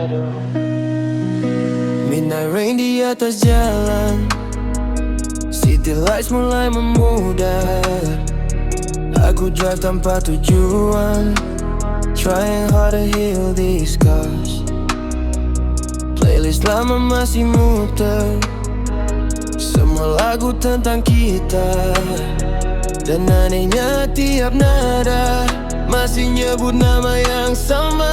shadow. Midnight rain di atas jalan, city lights mulai memudar. Aku drive tanpa tujuan, trying hard to heal these scars. Playlist lama masih muter, semua lagu tentang kita. Dan anehnya tiap nada masih nyebut nama yang sama.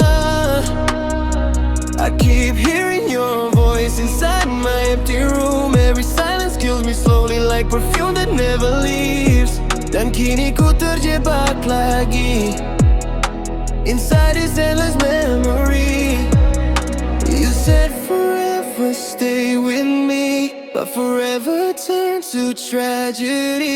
I keep hearing your voice inside my empty room. Every silence kills me slowly like perfume that never leaves. Dan kini ku terjebak lagi inside this endless memory. You said forever stay with me, but forever turns to tragedy.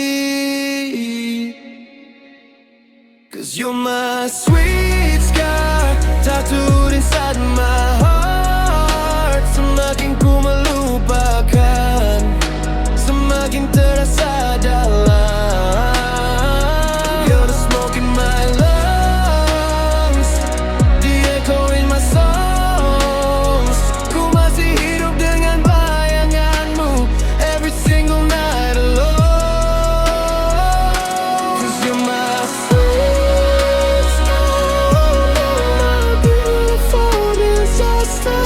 Cause you're my sweet scar, tattooed inside my heart. Semakin ku melupakan, semakin terasa dalam. You're the smoke in my lungs, the echo in my songs. Ku masih hidup dengan bayanganmu every single night alone. Cause you're my sweet star, my beautiful disaster.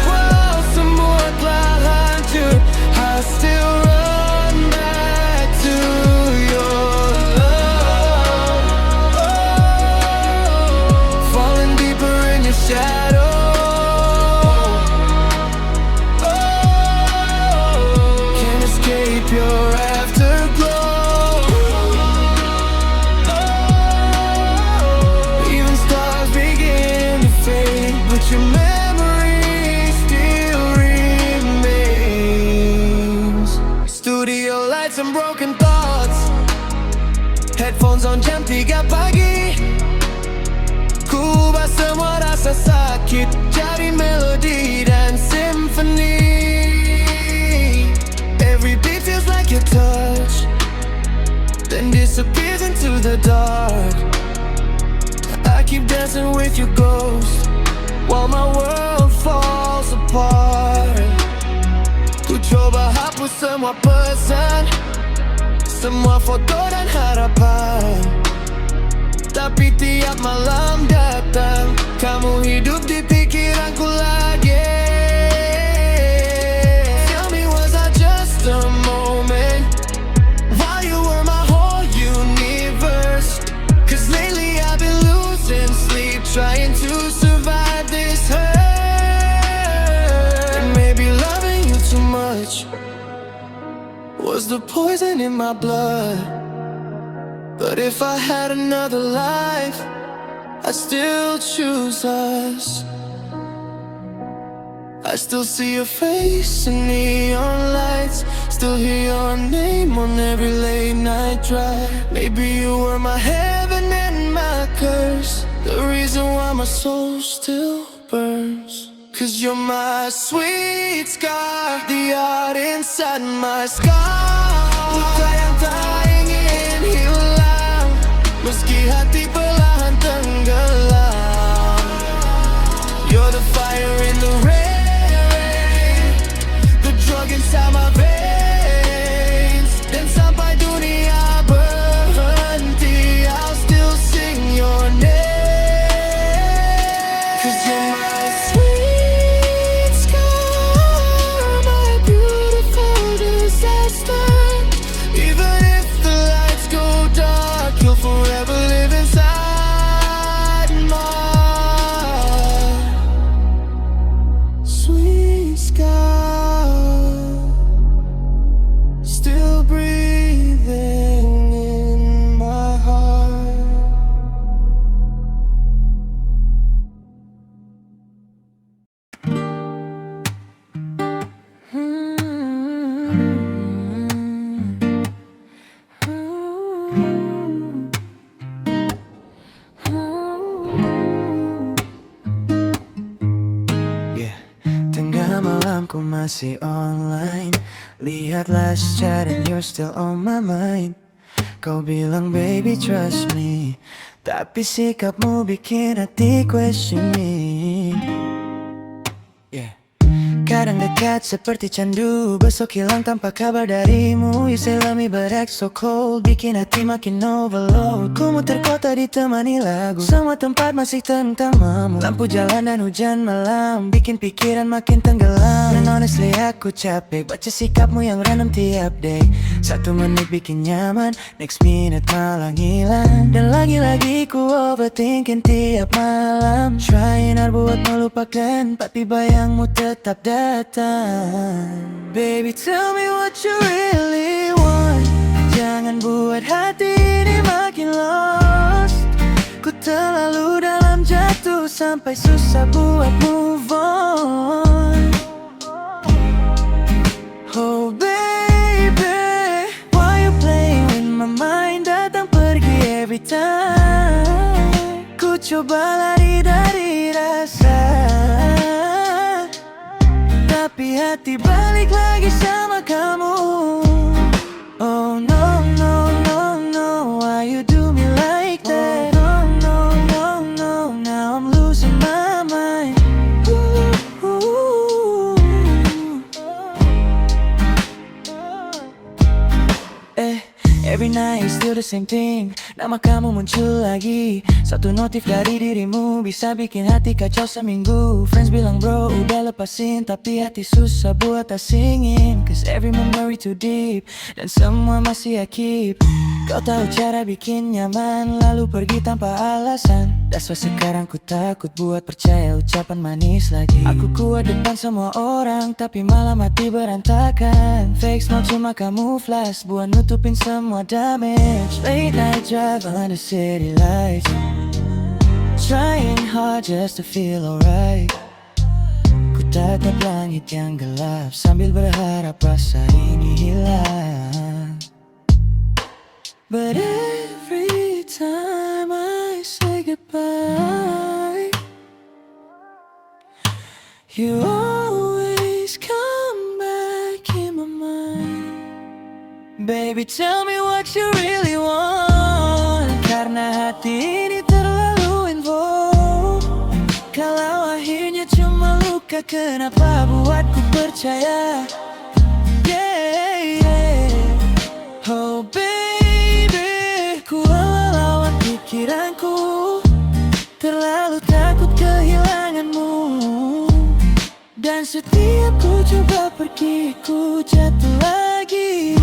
Wow, semua telah hancur, I still run back to your love. Oh, falling deeper in your shadow. Oh, can't escape your afterglow. Oh, even stars begin to fade, but your memory still remains. Studio lights and broken thoughts, headphones on jam 3 pagi. Ku ubah semua rasa sakit jadi melodi dan symphony. Every beat feels like your touch, then disappears into the dark. I keep dancing with your ghost while my world falls apart. Ku coba hapus semua pesan, semua foto dan harapan, tapi tiap malam datang kamu hidup di pikiranku lagi. Tell me, was I just a moment while you were my whole universe? Cause lately I've been losing sleep, trying to survive this hurt. And maybe loving you too much was the poison in my blood. But if I had another life, I'd still choose us. I still see your face in neon lights, still hear your name on every late night drive. Maybe you were my heaven and my curse, the reason why my soul still burns. Cause you're my sweet scar, the art inside my scar. Luka yang tak ingin hilang, meski hati perlahan tenggelam. You're the fire in the rain, the drug inside my veins. Dan sampai dunia berhenti, I'll still sing your name. Cause you're my sweet scar, my beautiful disaster. Even if the lights go dark, you'll forever live inside my sweet scar. Still breathing in my heart. Yeah, tengah malam ku masih online, lihat last chat and you're still on my mind. Kau bilang baby trust me, tapi sikapmu bikin hati question me. Kadang dekat seperti candu, besok hilang tanpa kabar darimu. You say love me but act so cold, bikin hati makin overload. Ku muter kota ditemani lagu, semua tempat masih tentangmu. Lampu jalan dan hujan malam, bikin pikiran makin tenggelam. And honestly aku capek baca sikapmu yang random tiap day. 1 menit bikin nyaman, next minute malah ngilang. Dan lagi-lagi ku overthinking tiap malam. Trying hard buat melupakan, tapi bayangmu tetap datang. Baby tell me what you really want, jangan buat hati ini makin lost. Ku terlalu dalam jatuh sampai susah buat move on. Oh baby, why you playing with my mind, datang pergi every time. Ku coba lari dari rasa, tapi hati balik lagi sama kamu. Oh no no no no, why you do me like that? Oh no no no, now I'm losing my mind. Every night still the same thing, nama kamu muncul lagi. Satu notif dari dirimu bisa bikin hati kacau seminggu. Friends bilang bro udah lepasin, tapi hati susah buat asingin. Cause every memory too deep, dan semua masih I keep. Kau tahu cara bikin nyaman, lalu pergi tanpa alasan. That's why sekarang ku takut buat percaya ucapan manis lagi. Aku kuat depan semua orang, tapi malah mati berantakan. Fake smile cuma camouflage, buat nutupin semua damage. Late night drive under city lights, trying hard just to feel alright. Ku tatap langit yang gelap, sambil berharap rasa ini hilang. But every time I say goodbye, you always come back in my mind. Baby tell me what you really want, karena hati ini terlalu involved. Kalau akhirnya cuma luka, kenapa buatku percaya? Yeah, yeah. Oh baby, ku lawan pikiranku, terlalu takut kehilanganmu. Dan setiap ku coba pergi, ku jatuh lagi.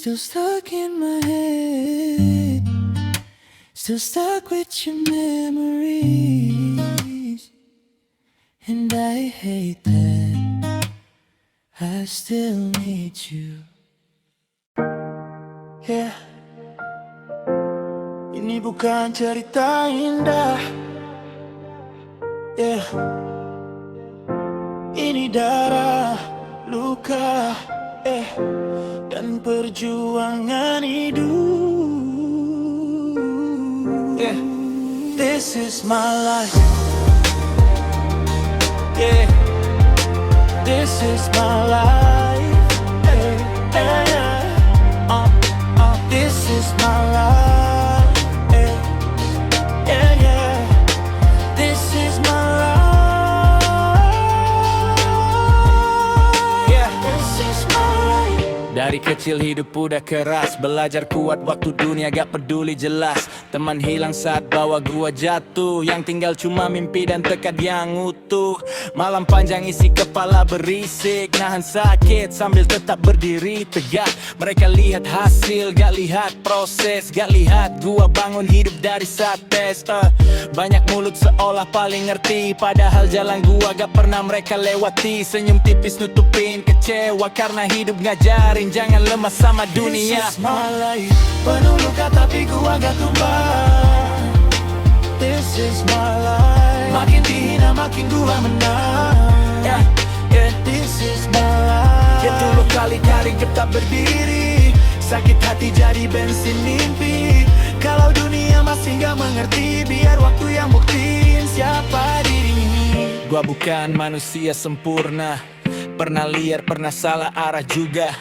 Still stuck in my head, still stuck with your memories. And I hate that I still need you. Yeah, ini bukan cerita indah. Yeah, ini darah, luka, dan perjuangan hidup. Yeah, this is my life. Yeah, this is my life. This is my life. Yeah, yeah, this is my life. Yeah, this is my life. Dari kecil hidup udah keras, belajar kuat waktu dunia gak peduli jelas. Teman hilang saat bawa gua jatuh, yang tinggal cuma mimpi dan tekad yang utuh. Malam panjang isi kepala berisik, nahan sakit sambil tetap berdiri tegak. Mereka lihat hasil, gak lihat proses, gak lihat gua bangun hidup dari sates. Banyak mulut seolah paling ngerti, padahal jalan gua gak pernah mereka lewati. Senyum tipis nutupin kecewa karena hidup ngajarin jangan lemah sama dunia. This is my life, penuh luka tapi gua gak tumbang. This is my life, makin dihina makin gua menang. Yeah, yeah, this is my life. Ya dulu kali-kali tetap berdiri, sakit hati jadi bensin mimpi. Kalau dunia masih gak mengerti, biar waktu yang buktiin siapa diri. Gua bukan manusia sempurna, pernah liar, pernah salah arah juga.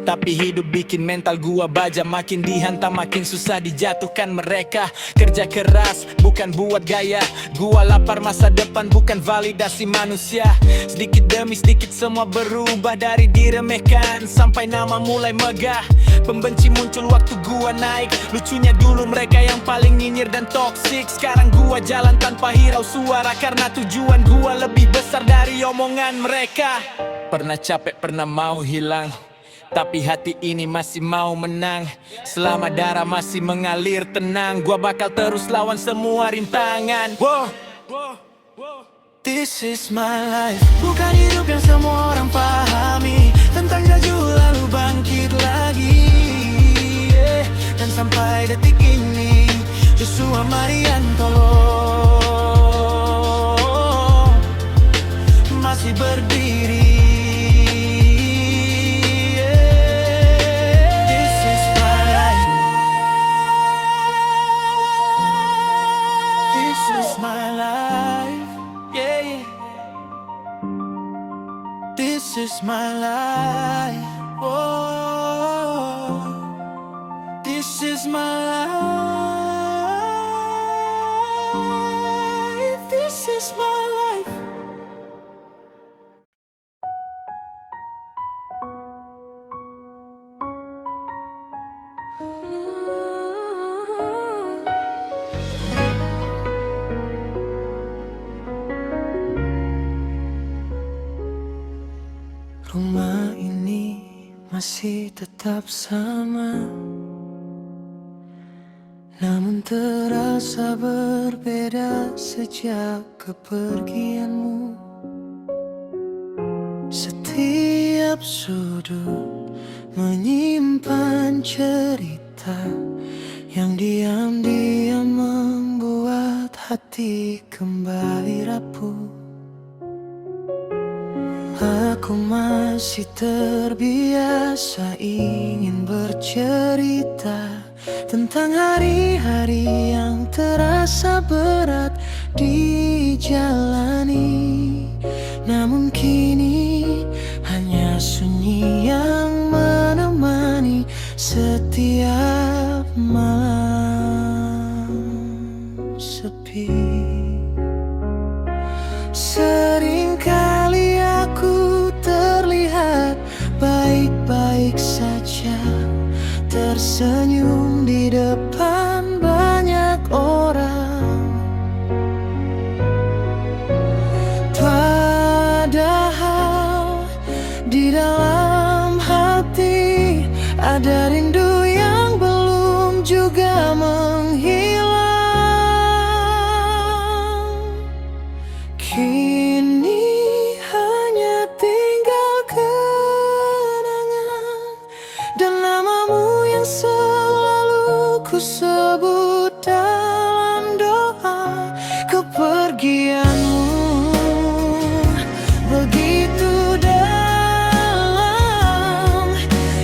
Tapi hidup bikin mental gua baja, makin dihantam makin susah dijatuhkan mereka. Kerja keras bukan buat gaya, gua lapar masa depan bukan validasi manusia. Sedikit demi sedikit semua berubah, dari diremehkan sampai nama mulai megah. Pembenci muncul waktu gua naik, lucunya dulu mereka yang paling nyinyir dan toksik. Sekarang gua jalan tanpa hirau suara, karena tujuan gua lebih besar dari omongan mereka. Pernah capek, pernah mau hilang, tapi hati ini masih mau menang. Selama darah masih mengalir tenang, gua bakal terus lawan semua rintangan. This is my life, bukan hidup yang semua orang pahami. Tentang jatuh lalu bangkit lagi, dan sampai detik ini Joshua Mariantolo masih berdiri. This is my life, oh, this is my life, this is my life. Rumah ini masih tetap sama, namun terasa berbeda sejak kepergianmu. Setiap sudut menyimpan cerita yang diam-diam membuat hati kembali rapuh. Aku masih terbiasa ingin bercerita tentang hari-hari yang terasa berat dijalani. Namun kini hanya sunyi yang menemani setiap malam sepi. Seringkali aku terlihat baik-baik saja, tersenyum di depan banyak orang. Padahal di dalam hati ada rindu yang belum juga menghilang. Kini hanya tinggal kenangan dan namamu yang selalu ku sebut dalam doa. Kepergianmu begitu dalam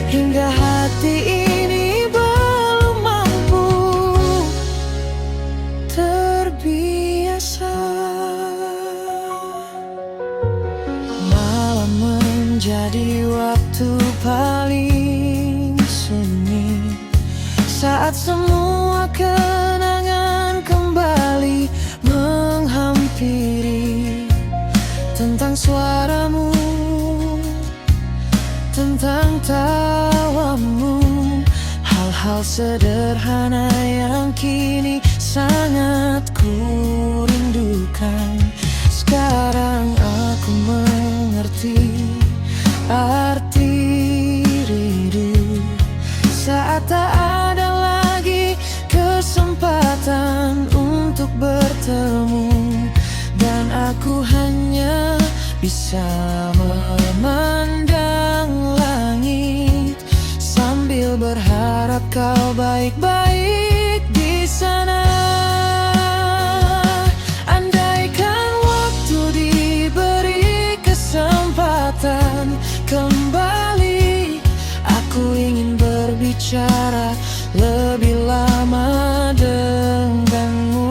hingga hati ini belum mampu terbiasa. Malam menjadi waktu paling sunyi saat semua kenangan kembali menghampiri. Tentang suaramu, tentang tawamu, hal-hal sederhana yang kini sangat ku rindukan. Sekarang aku mengerti arti rindu saat tak ada lagi kesempatan untuk bertemu, dan aku hanya bisa memandang langit sambil berharap kau baik-baik di sana. Andaikan waktu diberi kesempatan kembali, aku ingin berbicara lebih lama denganmu,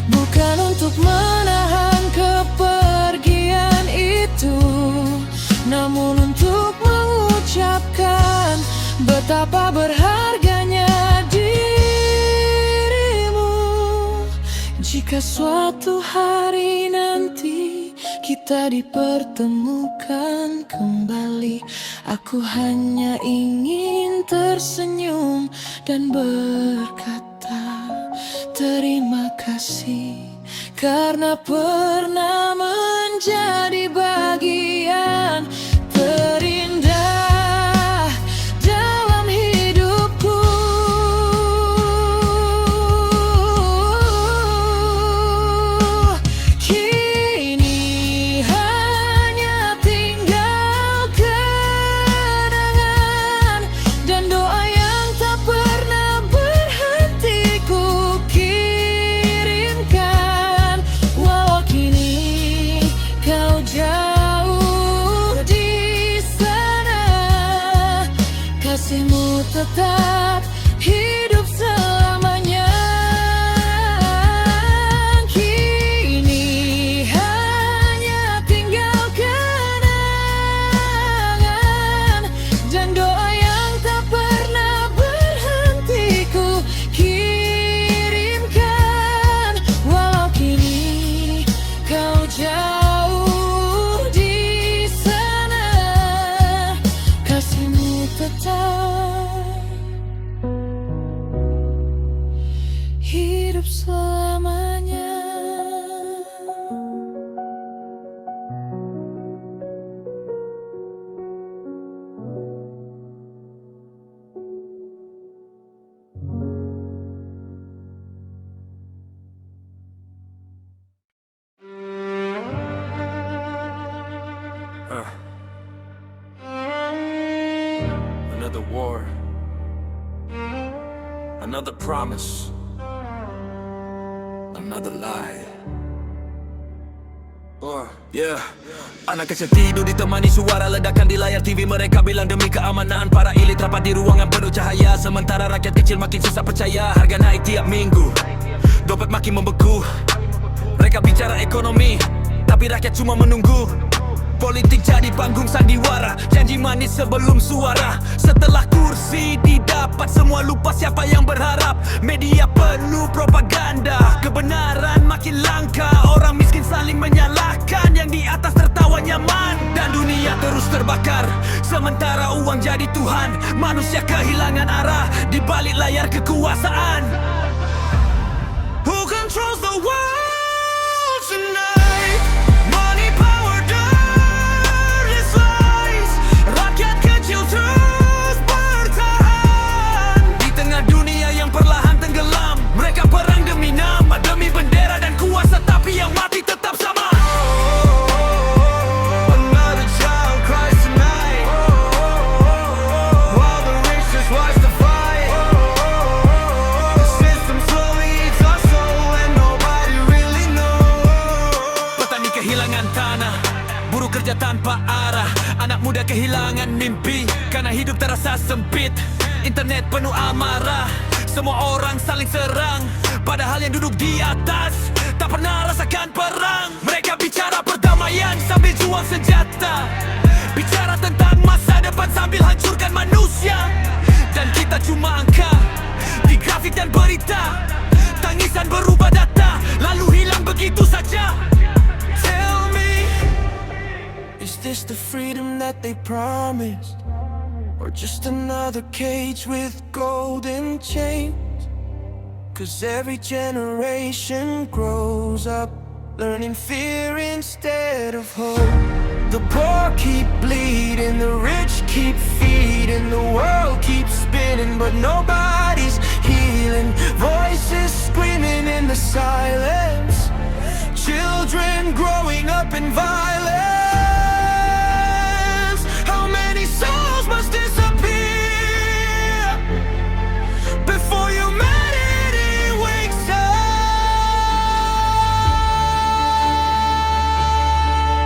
bukan untuk menahan kepergian itu, namun untuk mengucapkan betapa berharganya dirimu. Jika suatu hari nanti kita dipertemukan kembali, aku hanya ingin tersenyum dan berkata terima kasih, karena pernah menjadi bagian terindah dalam hidupku. Kini hanya tinggal kenangan dan doa yang tak pernah berhenti ku kirimkan. Walau kini kau jauh di sana, kasihmu tetap hidup selamanya. Kini hanya tinggal kenangan dan doa yang tak pernah berhenti ku kirimkan. Walau kini kau jauh di sana, kasihmu tetap hidup selamanya. Another war, another promise, another lie. Yeah. Anak kecil tidur ditemani suara ledakan di layar TV. Mereka bilang demi keamanan para elit rapat di ruangan penuh cahaya. Sementara rakyat kecil makin susah percaya. Harga naik tiap minggu, dompet makin membeku. Mereka bicara ekonomi, tapi rakyat cuma menunggu. Politik jadi panggung sandiwara, janji manis sebelum suara. Setelah kursi didapat, semua lupa siapa yang berharap. Media penuh propaganda, kebenaran makin langka. Orang miskin saling menyalahkan, yang di atas tertawa nyaman. Dan dunia terus terbakar, sementara uang jadi Tuhan. Manusia kehilangan arah di balik layar kekuasaan. Who controls the world tonight? Money, power, dirtless lies. Rakyat kecil terus bertahan di tengah dunia yang perlahan tenggelam. Mereka perang demi nama, demi bendera dan kuasa, tapi yang mati tetap sama. Another child cries tonight, while the rich just watch the fight. The system slowly eats our soul and nobody really knows. Petani kehilangan tanah, buruh kerja tanpa arah. Anak muda kehilangan mimpi karena hidup terasa sempit. Internet penuh amarah, semua orang saling serang. Padahal yang duduk di atas tak pernah rasakan perang. Mereka bicara perdamaian sambil jual senjata, bicara tentang masa depan sambil hancurkan manusia. Dan kita cuma angka di grafik dan berita. Tangisan berubah data, lalu hilang begitu saja. Tell me, Is this the freedom that they promised? Or just another cage with golden chains? 'Cause every generation grows up learning fear instead of hope. The poor keep bleeding, the rich keep feeding, the world keeps spinning, but nobody's healing. Voices screaming in the silence, children growing up in violence. How many souls must disappear before humanity wakes up?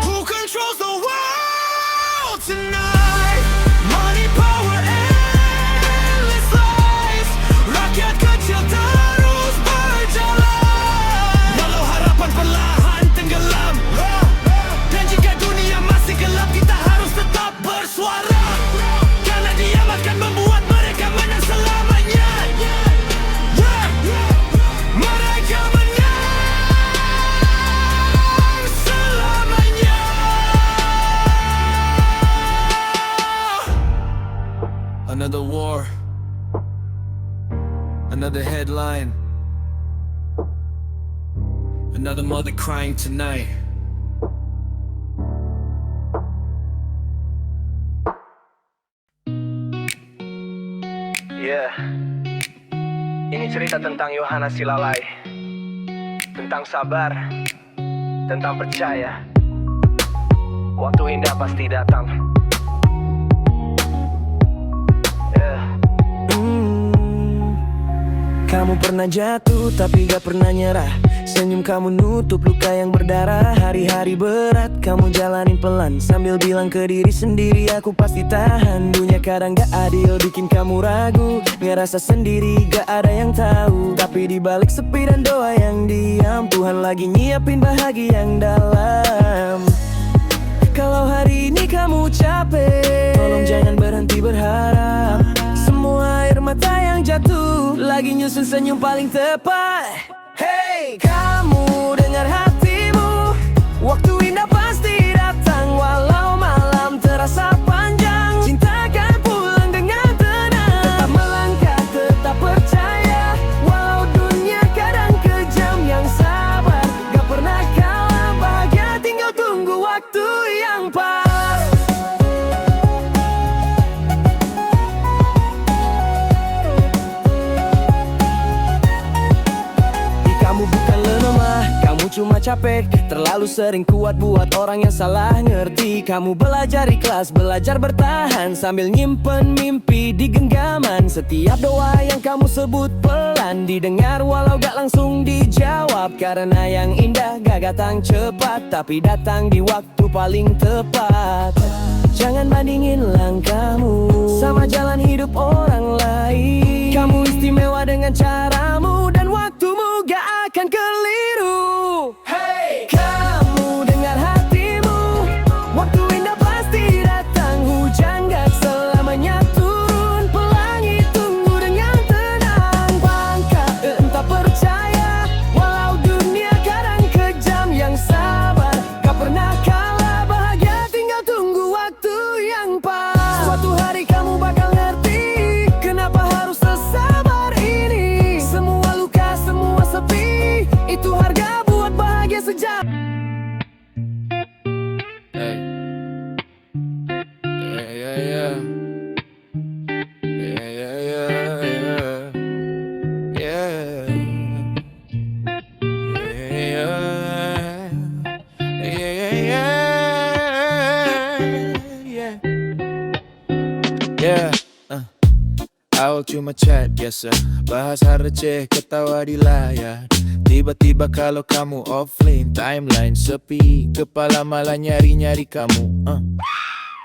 Who controls the world tonight? Money, power, endless lies. Rakyat kecil terus berjalan, walau harapan perlahan tenggelam. Another war, another headline, another mother crying tonight. Yeah, ini cerita tentang Yohana Silalai, tentang sabar, tentang percaya. Waktu indah pasti datang. Kamu pernah jatuh tapi gak pernah nyerah. Senyum kamu nutup luka yang berdarah. Hari-hari berat kamu jalanin pelan, sambil bilang ke diri sendiri aku pasti tahan. Dunia kadang gak adil bikin kamu ragu, ngerasa sendiri gak ada yang tahu. Tapi di balik sepi dan doa yang diam, Tuhan lagi nyiapin bahagia yang dalam. Kalau hari ini kamu capek, tolong jangan berhenti berharap. Semua air mata yang jatuh lagi nyusun senyum paling tepat. Hey, kamu dengar hatimu, waktu indah pasti datang. Walau malam terasa panjang, cinta akan pulang dengan tenang. Tetap melangkah, tetap percaya, walau dunia kadang kejam. Yang sabar, gak pernah kalah, bahagia tinggal tunggu waktu yang pas. Kamu bukan lemah, kamu cuma capek. Terlalu sering kuat buat orang yang salah ngerti. Kamu belajar ikhlas, belajar bertahan, sambil nyimpen mimpi di genggaman. Setiap doa yang kamu sebut pelan didengar, walau gak langsung dijawab. Karena yang indah gak datang cepat, tapi datang di waktu paling tepat. Jangan bandingin langkahmu sama jalan hidup orang lain. Kamu istimewa dengan caramu, dan waktumu gak akan keliru. Hey, kamu dengar hatimu, waktu indah pasti datang. Hujan gak selamanya turun, pelangi tunggu dengan tenang. Bangkit, entah percaya, walau dunia kadang kejam. Yang sabar, gak pernah kalah, bahagia tinggal tunggu waktu yang pas. Suatu hari kamu bakal ngerti kenapa harus sesabar ini. Semua luka, semua sepi, itu harga buat bahagia sejak. Hey. Yeah, yeah, yeah. Yeah, yeah, yeah, yeah. Yeah. Yeah, yeah, yeah. Awal cuma chat biasa, bahasa receh, ketawa di layar. Tiba-tiba kalau kamu offline, timeline sepi, kepala malah nyari-nyari kamu.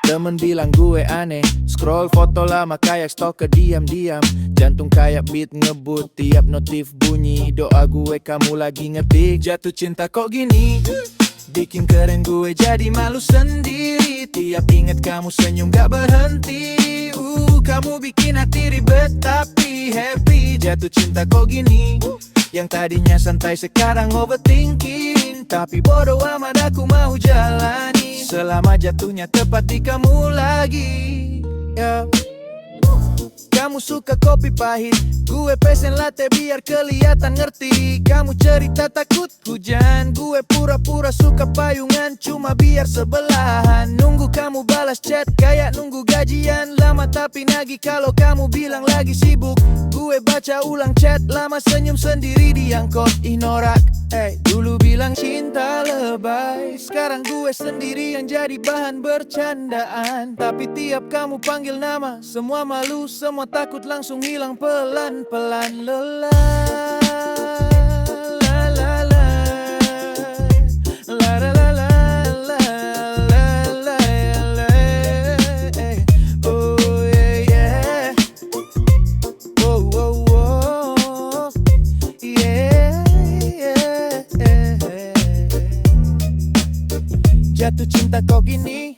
Temen bilang gue aneh, scroll foto lama kayak stalker diam-diam. Jantung kayak beat ngebut, tiap notif bunyi. Doa gue kamu lagi ngetik. Jatuh cinta kok gini, bikin keren gue jadi malu sendiri. Tiap inget kamu senyum gak berhenti. Kamu bikin hati ribet tapi happy. Jatuh cinta kok gini, yang tadinya santai sekarang overthinking. Tapi bodoh amat aku mau jalani, selama jatuhnya tepat di kamu lagi. Kamu suka kopi pahit, gue pesen latte biar kelihatan ngerti. Kamu cerita takut hujan, gue pura-pura suka payungan cuma biar sebelahan. Nunggu kamu balas chat kayak nunggu gajian. Lama tapi nagih kalau kamu bilang lagi sibuk. Gue baca ulang chat lama, senyum sendiri di angkot. Norak, dulu bilang cinta lebay, sekarang gue sendiri yang jadi bahan bercandaan. Tapi tiap kamu panggil nama, semua malu, semua takut langsung hilang pelan-pelan. Lelah. Jatuh cinta kok gini,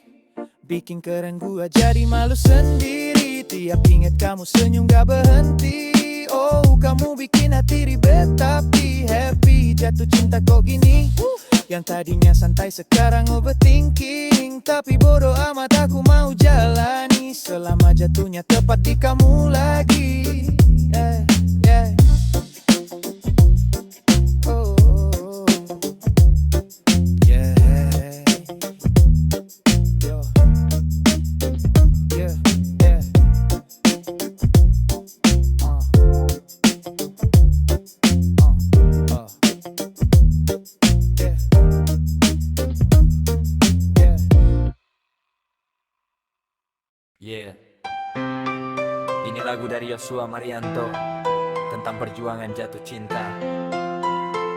bikin keren gua jadi malu sendiri. Tiap inget kamu senyum gak berhenti. Oh, kamu bikin hati ribet tapi happy. Jatuh cinta kok gini, Yang tadinya santai sekarang overthinking. Tapi bodoh amat aku mau jalani, selama jatuhnya tepat di kamu lagi. Yeah, yeah. Oh, oh, oh. Yeah. Yo. Yeah, yeah. Yeah. Ini lagu dari Yosua Marianto tentang perjuangan jatuh cinta,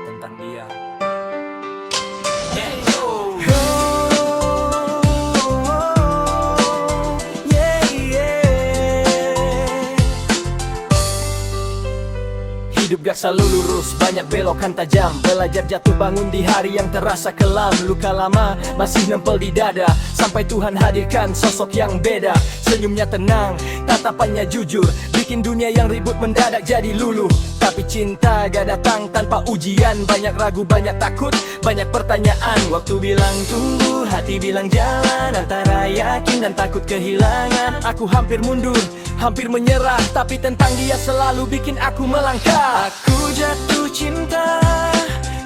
tentang dia. Yeah, yo. Hidup gak selalu lurus, banyak belokan tajam. Belajar jatuh bangun di hari yang terasa kelam. Luka lama masih nempel di dada, sampai Tuhan hadirkan sosok yang beda. Senyumnya tenang, tatapannya jujur, bikin dunia yang ribut mendadak jadi luluh. Tapi cinta gak datang tanpa ujian. Banyak ragu, banyak takut, banyak pertanyaan. Waktu bilang tunggu, hati bilang jalan. Antara yakin dan takut kehilangan. Aku hampir mundur, hampir menyerah, tapi tentang dia selalu bikin aku melangkah. Aku jatuh cinta,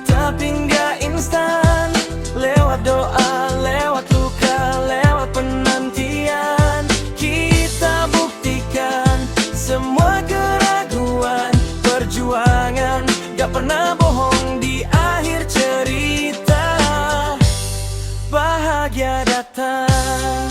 tapi nggak instan. Lewat doa, lewat luka, lewat penantian. Kita buktikan semua keraguan. Perjuangan gak pernah bohong di akhir cerita. Bahagia datang.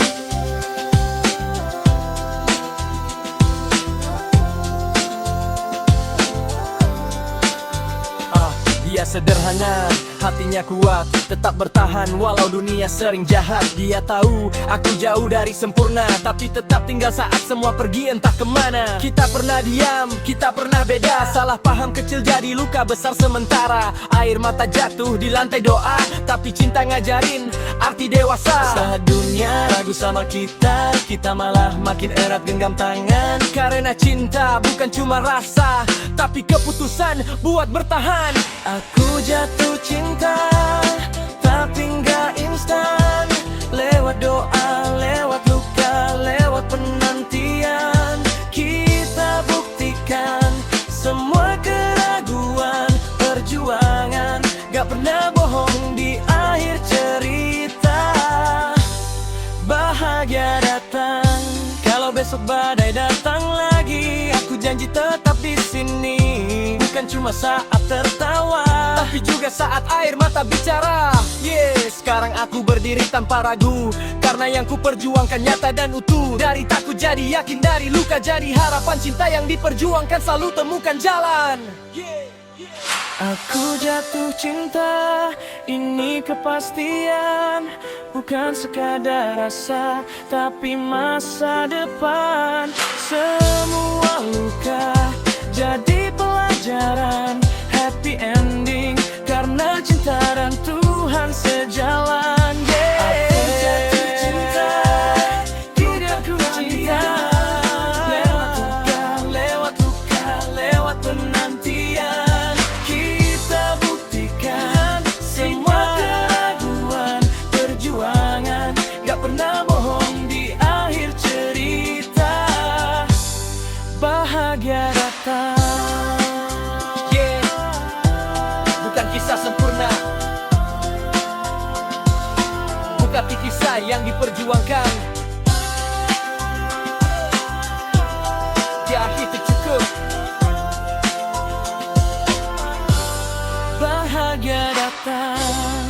Dia sederhana, hatinya kuat, tetap bertahan walau dunia sering jahat. Dia tahu aku jauh dari sempurna, tapi tetap tinggal saat semua pergi entah kemana. Kita pernah diam, kita pernah beda. Salah paham kecil jadi luka besar sementara. Air mata jatuh di lantai doa, tapi cinta ngajarin arti dewasa. Saat dunia ragu sama kita, kita malah makin erat genggam tangan. Karena cinta bukan cuma rasa, tapi keputusan buat bertahan. Aku jatuh cinta, tapi nggak instan. Lewat doa, lewat luka, lewat penantian. Kita buktikan semua keraguan. Perjuangan gak pernah bohong di akhir cerita. Bahagia datang kalau besok badai datang lagi. Aku janji tetap di sini, bukan cuma saat tertawa, tapi juga saat air mata bicara. Sekarang aku berdiri tanpa ragu, karena yang ku perjuangkan nyata dan utuh. Dari takut jadi yakin, dari luka jadi harapan. Cinta yang diperjuangkan selalu temukan jalan. Aku jatuh cinta, ini kepastian. Bukan sekadar rasa, tapi masa depan. Semua luka jadi pelajaran. Happy ending, karena cinta dan Tuhan sejalan. Aku jatuh cinta, tidak ku cinta. Lewat luka, lewat penantian. Kita buktikan semua keraguan. Perjuangan gak pernah bohong di akhir cerita. Bahagia datang. Bukan kisah sempurna, bukan kisah yang diperjuangkan. Ya itu cukup. Bahagia datang.